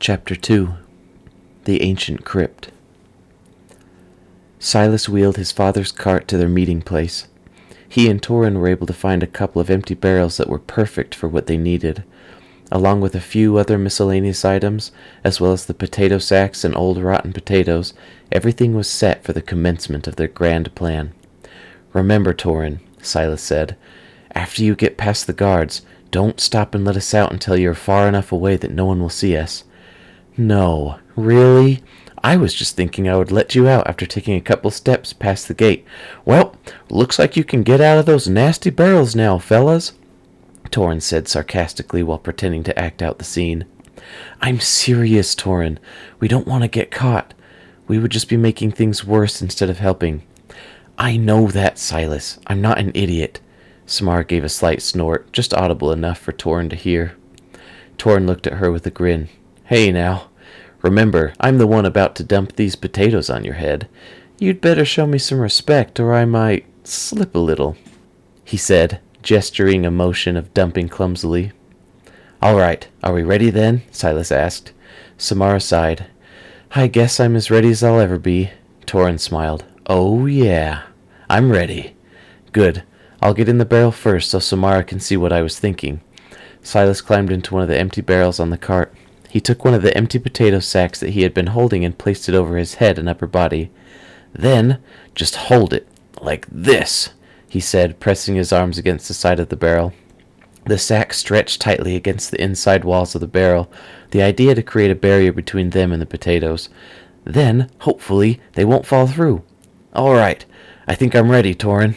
Chapter 2. The Ancient Crypt. Silas wheeled his father's cart to their meeting place. He and Torin were able to find a couple of empty barrels that were perfect for what they needed, along with a few other miscellaneous items, as well as the potato sacks and old rotten potatoes. Everything was set for the commencement of their grand plan. "Remember, Torin," Silas said, "after you get past the guards, don't stop and let us out until you're far enough away that no one will see us." "No, really? I was just thinking I would let you out after taking a couple steps past the gate." "Well, looks like you can get out of those nasty barrels now, fellas," Torin said sarcastically while pretending to act out the scene. "I'm serious, Torin. We don't want to get caught. We would just be making things worse instead of helping." "I know that, Silas. I'm not an idiot." Samara gave a slight snort, just audible enough for Torin to hear. Torin looked at her with a grin. "Hey now, remember, I'm the one about to dump these potatoes on your head. You'd better show me some respect or I might slip a little," he said, gesturing a motion of dumping clumsily. "All right, are we ready then?" Silas asked. Samara sighed. "I guess I'm as ready as I'll ever be." Torin smiled. "Oh yeah, I'm ready." "Good. I'll get in the barrel first so Samara can see what I was thinking." Silas climbed into one of the empty barrels on the cart. He took one of the empty potato sacks that he had been holding and placed it over his head and upper body. "Then, just hold it, like this," he said, pressing his arms against the side of the barrel. The sack stretched tightly against the inside walls of the barrel, the idea to create a barrier between them and the potatoes. "Then, hopefully, they won't fall through." "All right, I think I'm ready, Torin."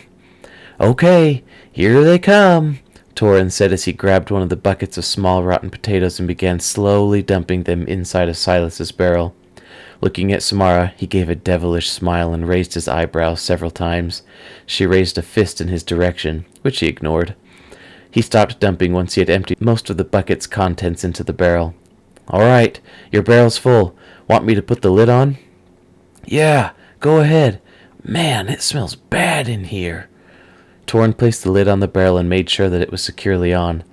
"Okay, here they come," Torin said as he grabbed one of the buckets of small rotten potatoes and began slowly dumping them inside of Silas's barrel. Looking at Samara, he gave a devilish smile and raised his eyebrows several times. She raised a fist in his direction, which he ignored. He stopped dumping once he had emptied most of the bucket's contents into the barrel. "All right, your barrel's full. Want me to put the lid on?" "Yeah, go ahead. Man, it smells bad in here." Torin placed the lid on the barrel and made sure that it was securely on.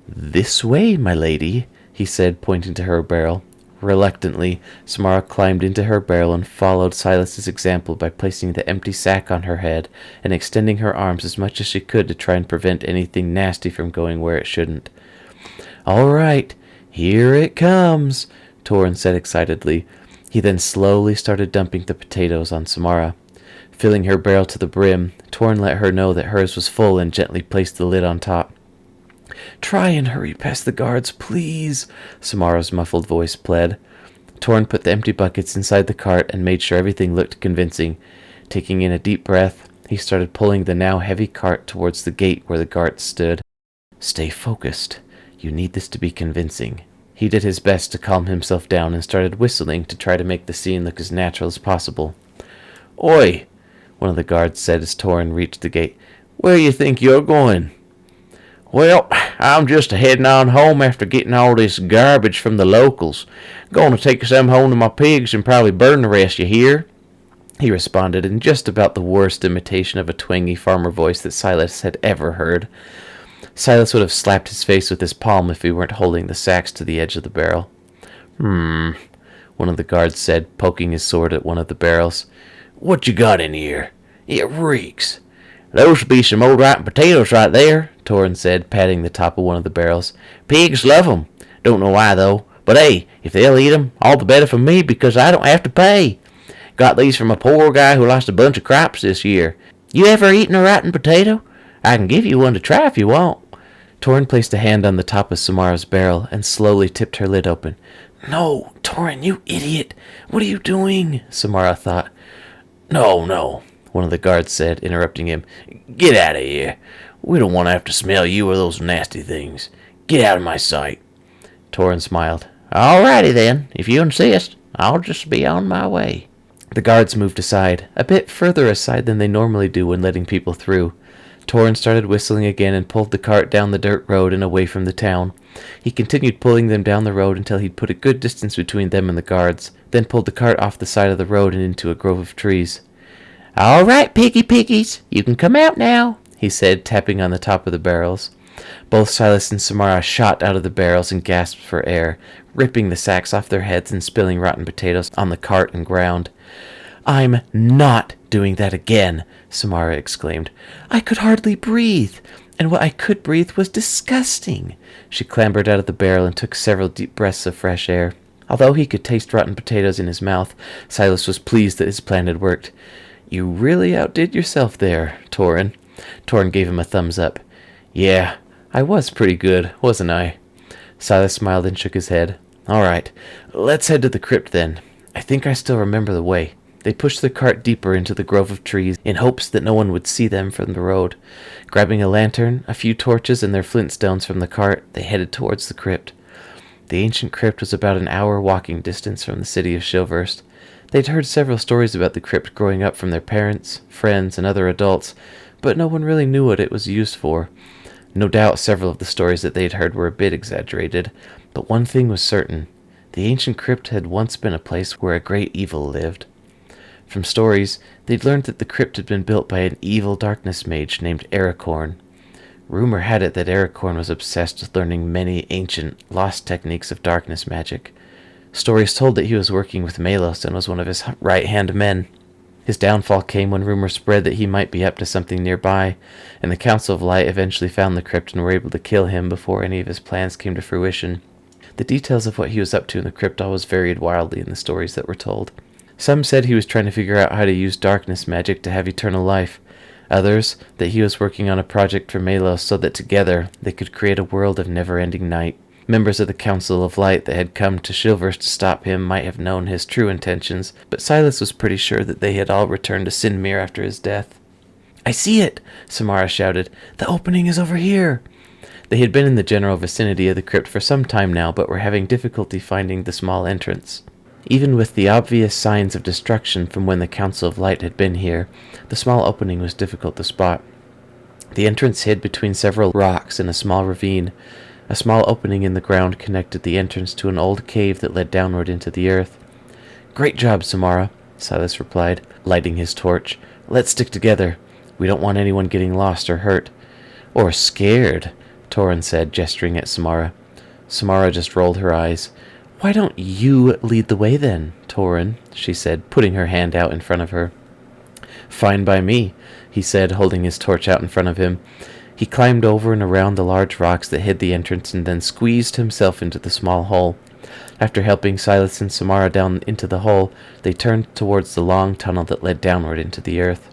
"This way, my lady," he said, pointing to her barrel. Reluctantly, Samara climbed into her barrel and followed Silas's example by placing the empty sack on her head and extending her arms as much as she could to try and prevent anything nasty from going where it shouldn't. "All right, here it comes," Torin said excitedly. He then slowly started dumping the potatoes on Samara. Filling her barrel to the brim, Torin let her know that hers was full and gently placed the lid on top. "Try and hurry past the guards, please," Samara's muffled voice pled. Torin put the empty buckets inside the cart and made sure everything looked convincing. Taking in a deep breath, he started pulling the now heavy cart towards the gate where the guards stood. "Stay focused. You need this to be convincing." He did his best to calm himself down and started whistling to try to make the scene look as natural as possible. "Oi!" one of the guards said as Torin reached the gate. "Where you think you're going?" "Well, I'm just heading on home after getting all this garbage from the locals. Gonna take some home to my pigs and probably burn the rest, you hear?" he responded in just about the worst imitation of a twangy farmer voice that Silas had ever heard. Silas would have slapped his face with his palm if he weren't holding the sacks to the edge of the barrel. One of the guards said, poking his sword at one of the barrels. "What you got in here? It reeks." "Those be some old rotten potatoes right there," Torin said, patting the top of one of the barrels. "Pigs love 'em. Don't know why, though. But hey, if they'll eat 'em, all the better for me because I don't have to pay. Got these from a poor guy who lost a bunch of crops this year. You ever eaten a rotten potato? I can give you one to try if you want." Torin placed a hand on the top of Samara's barrel and slowly tipped her lid open. "No, Torin, you idiot. What are you doing?" Samara thought. No, one of the guards said, interrupting him. "Get out of here. We don't want to have to smell you or those nasty things. Get out of my sight." Torin smiled. "All righty then. If you insist, I'll just be on my way." The guards moved aside, a bit further aside than they normally do when letting people through. Torin started whistling again and pulled the cart down the dirt road and away from the town. He continued pulling them down the road until he'd put a good distance between them and the guards, then pulled the cart off the side of the road and into a grove of trees. "All right, piggies, you can come out now," he said, tapping on the top of the barrels. Both Silas and Samara shot out of the barrels and gasped for air, ripping the sacks off their heads and spilling rotten potatoes on the cart and ground. "I'm not doing that again," Samara exclaimed. "I could hardly breathe, and what I could breathe was disgusting." She clambered out of the barrel and took several deep breaths of fresh air. Although he could taste rotten potatoes in his mouth, Silas was pleased that his plan had worked. "You really outdid yourself there, Torin." Torin gave him a thumbs up. "Yeah, I was pretty good, wasn't I?" Silas smiled and shook his head. "All right, let's head to the crypt then. I think I still remember the way." They pushed the cart deeper into the grove of trees in hopes that no one would see them from the road. Grabbing a lantern, a few torches, and their flintstones from the cart, they headed towards the crypt. The ancient crypt was about an hour walking distance from the city of Shilverst. They'd heard several stories about the crypt growing up from their parents, friends, and other adults, but no one really knew what it was used for. No doubt several of the stories that they'd heard were a bit exaggerated, but one thing was certain. The ancient crypt had once been a place where a great evil lived. From stories, they'd learned that the crypt had been built by an evil darkness mage named Ericorn. Rumor had it that Ericorn was obsessed with learning many ancient, lost techniques of darkness magic. Stories told that he was working with Melos and was one of his right-hand men. His downfall came when rumors spread that he might be up to something nearby, and the Council of Light eventually found the crypt and were able to kill him before any of his plans came to fruition. The details of what he was up to in the crypt always varied wildly in the stories that were told. Some said he was trying to figure out how to use darkness magic to have eternal life. Others, that he was working on a project for Melos so that together they could create a world of never-ending night. Members of the Council of Light that had come to Shilverst to stop him might have known his true intentions, but Silas was pretty sure that they had all returned to Sinmir after his death. "I see it!" Samara shouted. "The opening is over here!" They had been in the general vicinity of the crypt for some time now, but were having difficulty finding the small entrance. Even with the obvious signs of destruction from when the Council of Light had been here, the small opening was difficult to spot. The entrance hid between several rocks in a small ravine. A small opening in the ground connected the entrance to an old cave that led downward into the earth. "Great job, Samara," Silas replied, lighting his torch. "Let's stick together. We don't want anyone getting lost or hurt." "Or scared," Torin said, gesturing at Samara. Samara just rolled her eyes. "Why don't you lead the way then, Torin?" she said, putting her hand out in front of her. "Fine by me," he said, holding his torch out in front of him. He climbed over and around the large rocks that hid the entrance and then squeezed himself into the small hole. After helping Silas and Samara down into the hole, they turned towards the long tunnel that led downward into the earth.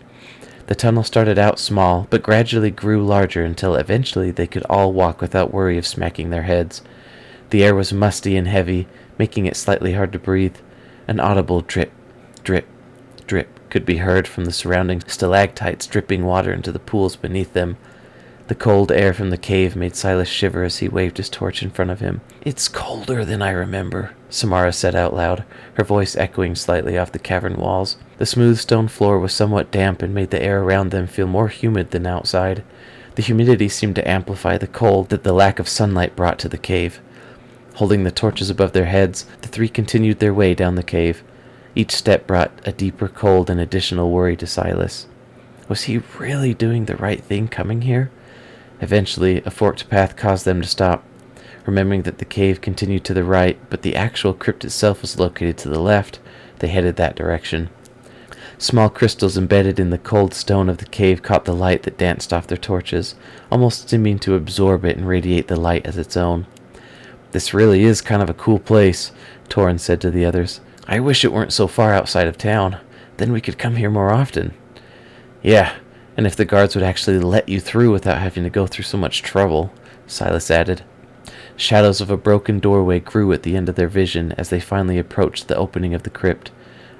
The tunnel started out small, but gradually grew larger until eventually they could all walk without worry of smacking their heads. The air was musty and heavy, making it slightly hard to breathe. An audible drip, drip, drip could be heard from the surrounding stalactites dripping water into the pools beneath them. The cold air from the cave made Silas shiver as he waved his torch in front of him. "It's colder than I remember," Samara said out loud, her voice echoing slightly off the cavern walls. The smooth stone floor was somewhat damp and made the air around them feel more humid than outside. The humidity seemed to amplify the cold that the lack of sunlight brought to the cave. Holding the torches above their heads, the three continued their way down the cave. Each step brought a deeper cold and additional worry to Silas. Was he really doing the right thing coming here? Eventually, a forked path caused them to stop. Remembering that the cave continued to the right, but the actual crypt itself was located to the left, they headed that direction. Small crystals embedded in the cold stone of the cave caught the light that danced off their torches, almost seeming to absorb it and radiate the light as its own. "This really is kind of a cool place," Torin said to the others. "I wish it weren't so far outside of town. Then we could come here more often." "Yeah, and if the guards would actually let you through without having to go through so much trouble," Silas added. Shadows of a broken doorway grew at the end of their vision as they finally approached the opening of the crypt.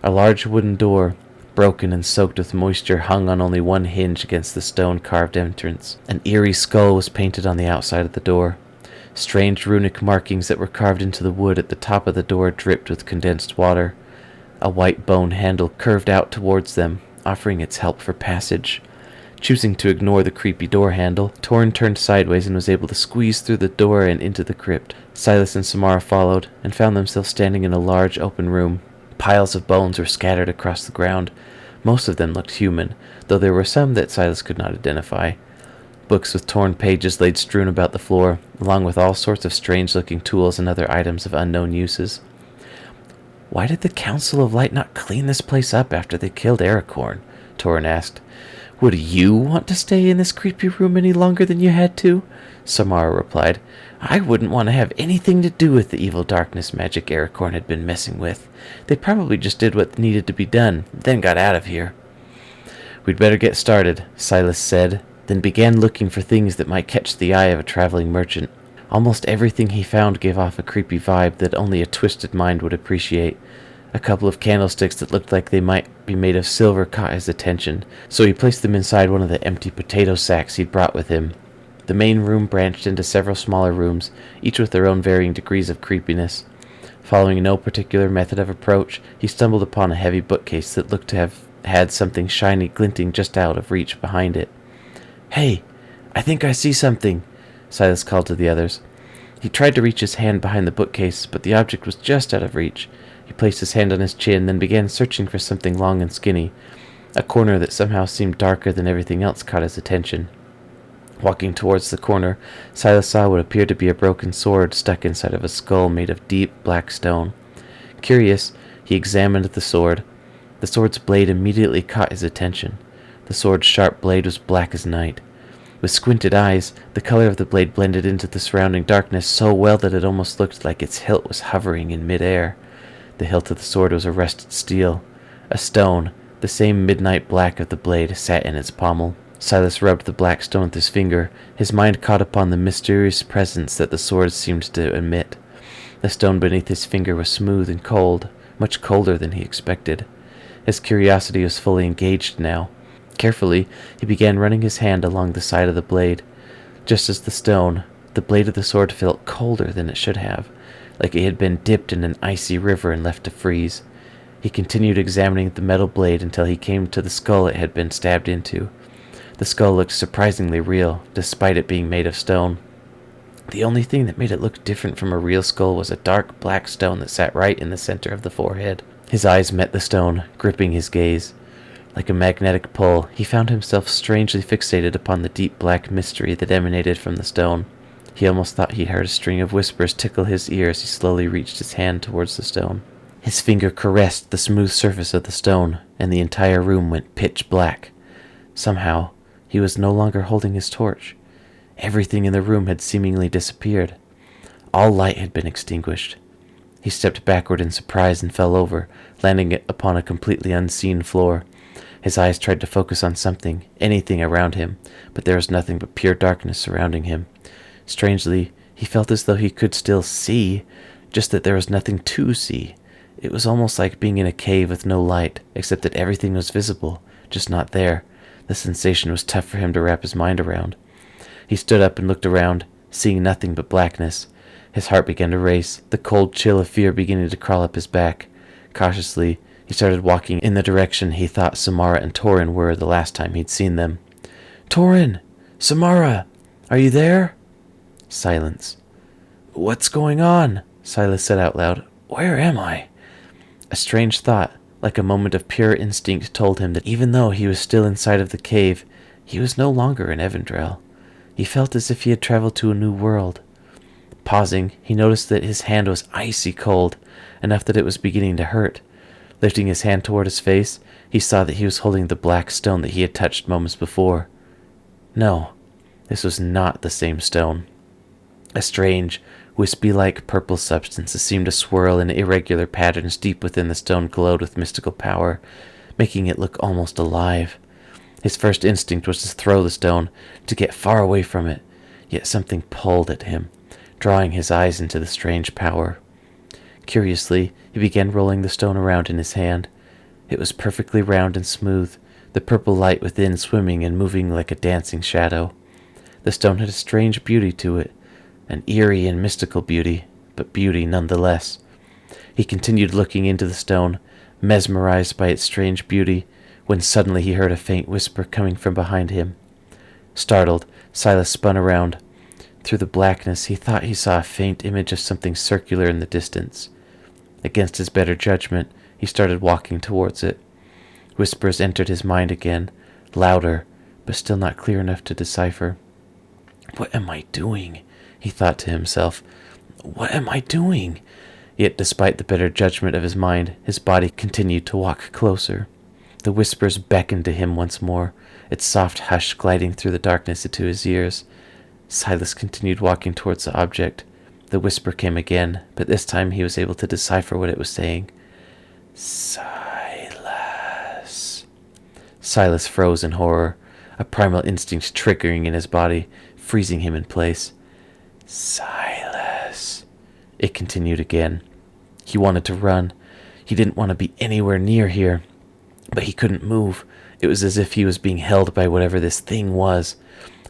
A large wooden door, broken and soaked with moisture, hung on only one hinge against the stone-carved entrance. An eerie skull was painted on the outside of the door. Strange runic markings that were carved into the wood at the top of the door dripped with condensed water. A white bone handle curved out towards them, offering its help for passage. Choosing to ignore the creepy door handle, Torin turned sideways and was able to squeeze through the door and into the crypt. Silas and Samara followed, and found themselves standing in a large open room. Piles of bones were scattered across the ground. Most of them looked human, though there were some that Silas could not identify. Books with torn pages laid strewn about the floor, along with all sorts of strange-looking tools and other items of unknown uses. "Why did the Council of Light not clean this place up after they killed Arakorn?" Torin asked. "Would you want to stay in this creepy room any longer than you had to?" Samara replied. "I wouldn't want to have anything to do with the evil darkness magic Arakorn had been messing with. They probably just did what needed to be done, then got out of here." "We'd better get started," Silas said, then began looking for things that might catch the eye of a traveling merchant. Almost everything he found gave off a creepy vibe that only a twisted mind would appreciate. A couple of candlesticks that looked like they might be made of silver caught his attention, so he placed them inside one of the empty potato sacks he'd brought with him. The main room branched into several smaller rooms, each with their own varying degrees of creepiness. Following no particular method of approach, he stumbled upon a heavy bookcase that looked to have had something shiny glinting just out of reach behind it. "Hey, I think I see something," Silas called to the others. He tried to reach his hand behind the bookcase, but the object was just out of reach. He placed his hand on his chin, then began searching for something long and skinny. A corner that somehow seemed darker than everything else caught his attention. Walking towards the corner, Silas saw what appeared to be a broken sword stuck inside of a skull made of deep black stone. Curious, he examined the sword. The sword's blade immediately caught his attention. The sword's sharp blade was black as night. With squinted eyes, the color of the blade blended into the surrounding darkness so well that it almost looked like its hilt was hovering in mid-air. The hilt of the sword was a rusted steel. A stone, the same midnight black of the blade, sat in its pommel. Silas rubbed the black stone with his finger. His mind caught upon the mysterious presence that the sword seemed to emit. The stone beneath his finger was smooth and cold, much colder than he expected. His curiosity was fully engaged now. Carefully, he began running his hand along the side of the blade. Just as the stone, the blade of the sword felt colder than it should have, like it had been dipped in an icy river and left to freeze. He continued examining the metal blade until he came to the skull it had been stabbed into. The skull looked surprisingly real, despite it being made of stone. The only thing that made it look different from a real skull was a dark black stone that sat right in the center of the forehead. His eyes met the stone, gripping his gaze. Like a magnetic pull, he found himself strangely fixated upon the deep black mystery that emanated from the stone. He almost thought he heard a string of whispers tickle his ear as he slowly reached his hand towards the stone. His finger caressed the smooth surface of the stone, and the entire room went pitch black. Somehow, he was no longer holding his torch. Everything in the room had seemingly disappeared. All light had been extinguished. He stepped backward in surprise and fell over, landing upon a completely unseen floor. His eyes tried to focus on something, anything around him, but there was nothing but pure darkness surrounding him. Strangely, he felt as though he could still see, just that there was nothing to see. It was almost like being in a cave with no light, except that everything was visible, just not there. The sensation was tough for him to wrap his mind around. He stood up and looked around, seeing nothing but blackness. His heart began to race, the cold chill of fear beginning to crawl up his back. Cautiously, he started walking in the direction he thought Samara and Torin were the last time he'd seen them. "Torin! Samara! Are you there?" Silence. "What's going on?" Silas said out loud. "Where am I?" A strange thought, like a moment of pure instinct, told him that even though he was still inside of the cave, he was no longer in Evandrel. He felt as if he had traveled to a new world. Pausing, he noticed that his hand was icy cold, enough that it was beginning to hurt. Lifting his hand toward his face, he saw that he was holding the black stone that he had touched moments before. No, this was not the same stone. A strange, wispy-like purple substance that seemed to swirl in irregular patterns deep within the stone glowed with mystical power, making it look almost alive. His first instinct was to throw the stone, to get far away from it, yet something pulled at him, drawing his eyes into the strange power. Curiously, he began rolling the stone around in his hand. It was perfectly round and smooth, the purple light within swimming and moving like a dancing shadow. The stone had a strange beauty to it, an eerie and mystical beauty, but beauty nonetheless. He continued looking into the stone, mesmerized by its strange beauty, when suddenly he heard a faint whisper coming from behind him. Startled, Silas spun around. Through the blackness, he thought he saw a faint image of something circular in the distance. Against his better judgment, he started walking towards it. Whispers entered his mind again, louder, but still not clear enough to decipher. What am I doing? He thought to himself. What am I doing? Yet despite the better judgment of his mind, his body continued to walk closer. The whispers beckoned to him once more, its soft hush gliding through the darkness into his ears. Silas continued walking towards the object. The whisper came again, but this time he was able to decipher what it was saying. Silas. Silas froze in horror, a primal instinct triggering in his body, freezing him in place. Silas. It continued again. He wanted to run. He didn't want to be anywhere near here, but he couldn't move. It was as if he was being held by whatever this thing was.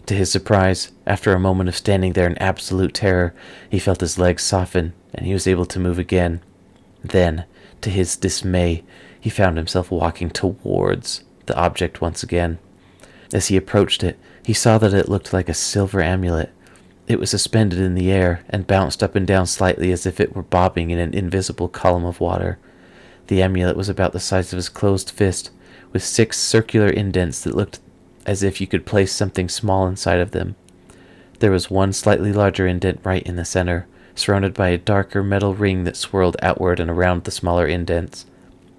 To his surprise, after a moment of standing there in absolute terror, he felt his legs soften, and he was able to move again. Then, to his dismay, he found himself walking towards the object once again. As he approached it, he saw that it looked like a silver amulet. It was suspended in the air and bounced up and down slightly as if it were bobbing in an invisible column of water. The amulet was about the size of his closed fist, with 6 circular indents that looked as if you could place something small inside of them. There was one slightly larger indent right in the center, surrounded by a darker metal ring that swirled outward and around the smaller indents.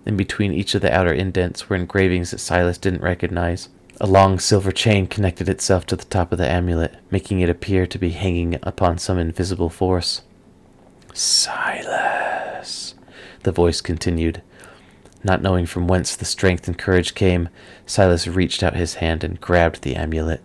In between each of the outer indents were engravings that Silas didn't recognize. A long silver chain connected itself to the top of the amulet, making it appear to be hanging upon some invisible force. Silas, the voice continued. Not knowing from whence the strength and courage came, Silas reached out his hand and grabbed the amulet.